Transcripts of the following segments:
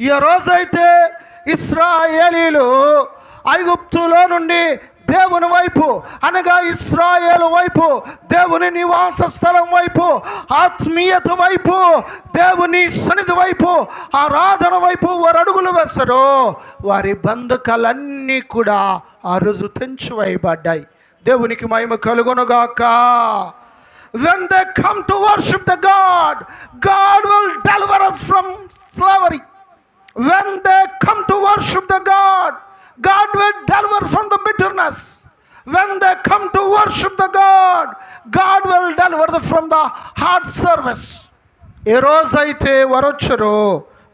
ఈ రోజైతే ఇశ్రాయేలీలు ఐగుప్తులో నుండి దేవుని వైపు అనగా ఇశ్రాయేలు వైపు, దేవుని నివాస స్థలం వైపు, ఆత్మీయత వైపు, దేవుని సన్నిధి వైపు, ఆరాధన వైపు వారు అడుగులు వేస్తారు. వారి బంధకాలన్నీ కూడా ఆ రోజు తెంచివేయబడ్డాయి. దేవునికి మహిమ కలుగునుగాక. When they come to worship the God, God will deliver us from slavery. When they come to worship the God, God will deliver from the bitterness. When they come to worship the God, God will deliver from the hard service. ఏ రోజైతే వరొచ్చరో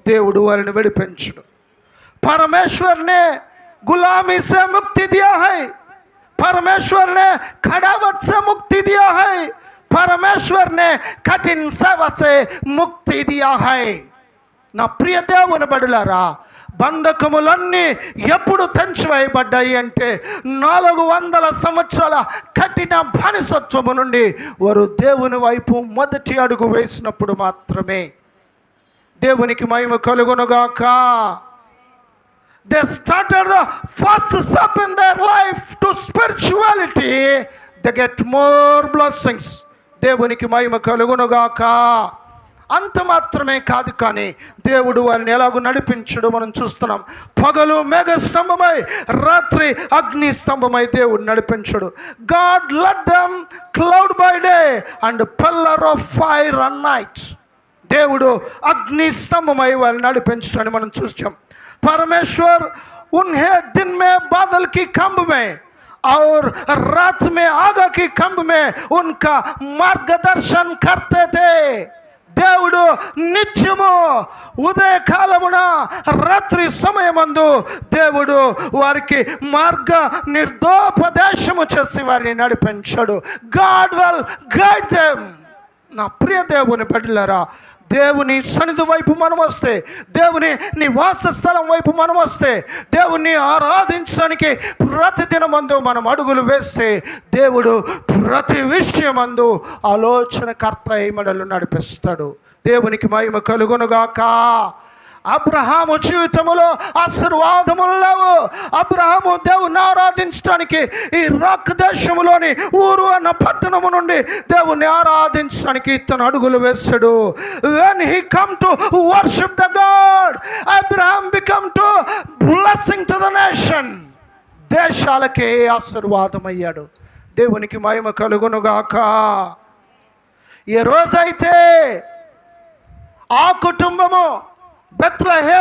దేవుడు వారిని విడిపించును. परमेश्वर ने गुलामी से मुक्ति दिया है, परमेश्वर ने खड़ावट से मुक्ति दिया है, परमेश्वर ने कठिन सेवा से मुक्ति दिया है. నా ప్రియ దేవుని బిడ్డలారా, బంధకములన్నీ ఎప్పుడు తెంచివేయబడ్డాయి అంటే 400 సంవత్సరాల కఠిన బానిసత్వము నుండి వారు దేవుని వైపు మొదటి అడుగు వేసినప్పుడు మాత్రమే. దేవునికి మహిమ కలుగునుగాక. They started the first step in their life to spirituality. They get more blessings. దేవునికి మహిమ కలుగునుగాక. అంత మాత్రమే కాదు, కానీ దేవుడు వారిని ఎలాగో నడిపించడు మనం చూస్తున్నాం. పగలు మేఘ స్తంభమై, రాత్రి అగ్ని స్తంభమై దేవుడు నడిపించడు. God led them cloud by day and pillar of fire at night. దేవుడు అగ్ని స్తంభమై వారిని నడిపించడని మనం చూసాం. परमेश्वर उन्हें दिन में बादल की खंभ में और रात में आग की खंभ में उनका मार्गदर्शन करते थे. దేవుడు నిత్యము ఉదయకాలమున రాత్రి సమయమందు దేవుడు వారికి మార్గ నిర్దోపదేశము చేసి వారిని నడిపించాడు. God will guide them. నా ప్రియ దేవుని బిడ్డలారా, దేవుని సన్నిధి వైపు మనం వస్తే, దేవుని నివాస స్థలం వైపు మనం వస్తే, దేవుణ్ణి ఆరాధించడానికి ప్రతి దినమందు మనం అడుగులు వేస్తే, దేవుడు ప్రతి విషయమందు ఆలోచనకర్త మనల్ని నడిపిస్తాడు. దేవునికి మహిమ కలుగునుగాక. అబ్రహాము జీవితంలో ఆశీర్వాదములు లేవు. అబ్రహాము దేవుని ఆరాధించడానికి ఈ రాక్ దేశములోని ఊరు అన్న పట్టణము నుండి దేవుని ఆరాధించడానికి ఇతను అడుగులు వేశాడు. When he come to worship the God, Abraham become to blessing to the nation. దేశాలకే ఆశీర్వాదం అయ్యాడు. దేవునికి మహిమ కలుగునుగాక. ఏ రోజైతే ఆ కుటుంబము బెత్లెహేము